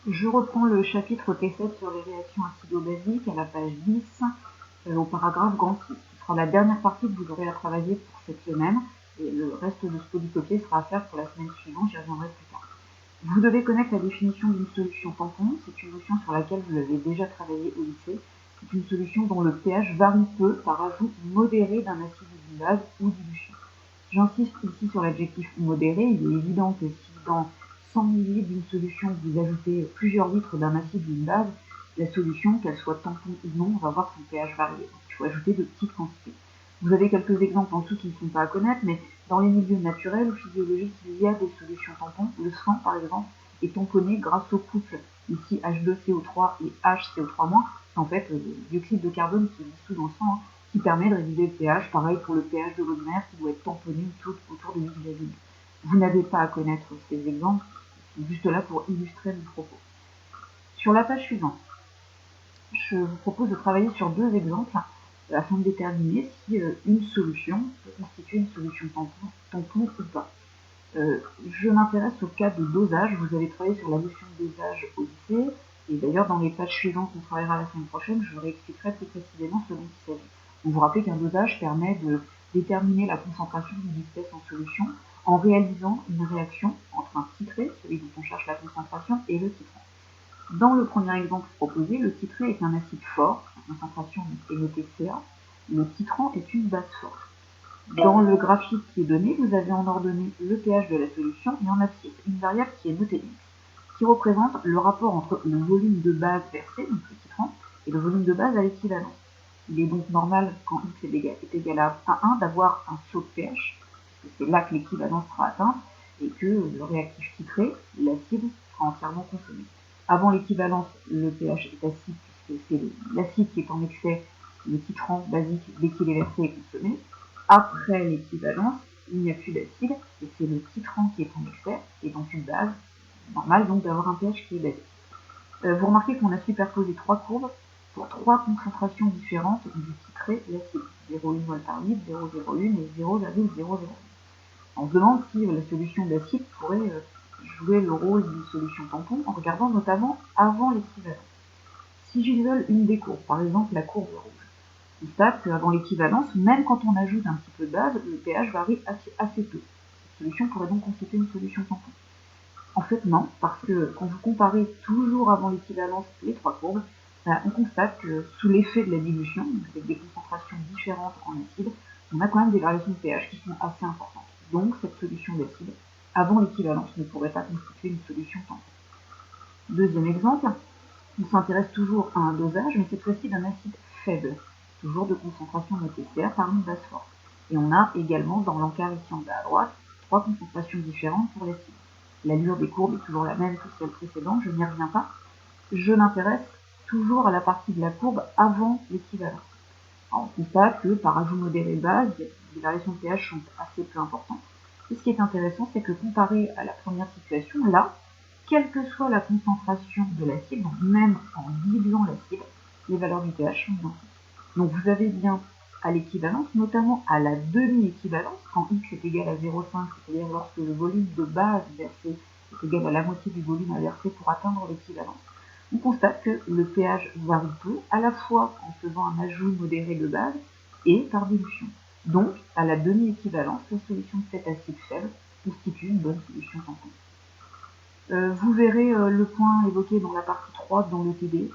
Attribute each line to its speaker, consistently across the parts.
Speaker 1: Je reprends le chapitre T7 sur les réactions acido-basiques à la page 10, au paragraphe grand I. Ce sera la dernière partie que vous aurez à travailler pour cette semaine, et le reste de ce polycopier sera à faire pour la semaine suivante, j'y reviendrai plus tard. Vous devez connaître la définition d'une solution tampon, c'est une notion sur laquelle vous avez déjà travaillé au lycée. C'est une solution dont le pH varie peu par ajout modéré d'un acide ou d'une base ou dilution. J'insiste ici sur l'adjectif modéré, il est évident que si dans 100 ml d'une solution vous ajoutez plusieurs litres d'un acide ou d'une base, la solution, qu'elle soit tampon ou non, va avoir son pH varié. Donc il faut ajouter de petites quantités. Vous avez quelques exemples en dessous qui ne sont pas à connaître, mais dans les milieux naturels ou physiologiques, il y a des solutions tampons. Le sang, par exemple, est tamponné grâce au couple ici H2CO3 et HCO3-. C'est en fait le dioxyde de carbone qui est dissous dans le sang, qui permet de réguler le pH. Pareil pour le pH de l'eau de mer qui doit être tamponné autour de 8,2. Vous n'avez pas à connaître ces exemples, ils sont juste là pour illustrer le propos. Sur la page suivante, je vous propose de travailler sur deux exemples afin de déterminer si une solution peut constituer une solution tampon ou pas. Je m'intéresse au cas de dosage. Vous avez travaillé sur la notion de dosage au lycée, et d'ailleurs dans les pages suivantes qu'on travaillera la semaine prochaine, je vous réexpliquerai plus précisément ce dont il s'agit. Vous vous rappelez qu'un dosage permet de déterminer la concentration d'une espèce en solution en réalisant une réaction entre un titré, celui dont on cherche la concentration, et le titrant. Dans le premier exemple proposé, le titré est un acide fort, la concentration est notée Ca, le titrant est une base forte. Dans le graphique qui est donné, vous avez en ordonnée le pH de la solution et en abscisse une variable qui est notée X, qui représente le rapport entre le volume de base versé, donc le titrant, et le volume de base à l'équivalence. Il est donc normal, quand X est égal à 1, d'avoir un saut de pH, puisque c'est là que l'équivalence sera atteinte, et que le réactif titré, l'acide, sera entièrement consommé. Avant l'équivalence, le pH est acide, puisque c'est l'acide qui est en excès, le titrant basique, dès qu'il est versé, est consommé. Après l'équivalence, il n'y a plus d'acide, et c'est le titrant qui est en excès, et donc une base, normal donc d'avoir un pH qui est basique. Vous remarquez qu'on a superposé trois courbes pour trois concentrations différentes du titré et l'acide. 0,1 mol par litre, 0,01 et 0,001. On se demande si la solution d'acide pourrait jouer le rôle d'une solution tampon en regardant notamment avant l'équivalence. Si j'isole une des courbes, par exemple la courbe rouge, on constate qu'avant l'équivalence, même quand on ajoute un petit peu de base, le pH varie assez peu. Cette solution pourrait donc constituer une solution tampon. En fait, non, parce que quand vous comparez toujours avant l'équivalence les trois courbes, on constate que sous l'effet de la dilution, avec des concentrations différentes en acide, on a quand même des variations de pH qui sont assez importantes. Donc cette solution d'acide, avant l'équivalence, ne pourrait pas constituer une solution tampon. Deuxième exemple, on s'intéresse toujours à un dosage, mais cette fois-ci d'un acide faible, toujours de concentration notée Ca par une base forte. Et on a également dans l'encart ici en bas à droite, trois concentrations différentes pour l'acide. L'allure des courbes est toujours la même que celle précédente, je n'y reviens pas. Je m'intéresse toujours à la partie de la courbe avant l'équivalence. On constate que par ajout modéré de base, les variations de pH sont assez peu importantes. Et ce qui est intéressant, c'est que comparé à la première situation, là, quelle que soit la concentration de l'acide, donc même en diluant l'acide, les valeurs du pH sont identiques. Donc vous avez bien à l'équivalence, notamment à la demi-équivalence, quand X est égal à 0,5, c'est-à-dire lorsque le volume de base versé est égal à la moitié du volume à verser pour atteindre l'équivalence, on constate que le pH varie peu, à la fois en faisant un ajout modéré de base et par dilution. Donc, à la demi-équivalence, la solution de cet acide faible constitue une bonne solution tampon. Vous verrez le point évoqué dans la partie 3 dans le TD.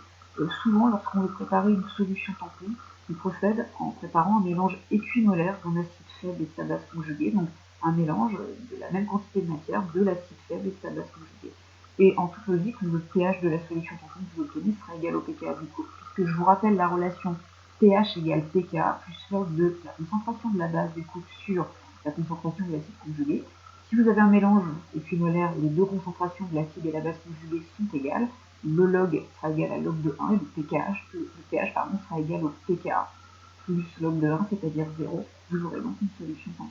Speaker 1: Souvent, lorsqu'on veut préparer une solution tampon, on procède en préparant un mélange équimolaire d'un acide faible et de sa base conjuguée, donc un mélange de la même quantité de matière, de l'acide faible et de sa base conjuguée. Et en toute logique, le pH de la solution tampon que vous obtenez sera égal au pKa du coup, puisque je vous rappelle la relation pH égale pKa plus log de la concentration de la base du couple sur la concentration de l'acide conjugué. Si vous avez un mélange équimolaire où les deux concentrations de l'acide et la base conjuguée sont égales, le log sera égal à log de 1 et le pH sera égal au pKa plus log de 1, c'est-à-dire 0. Vous aurez donc une solution tampon.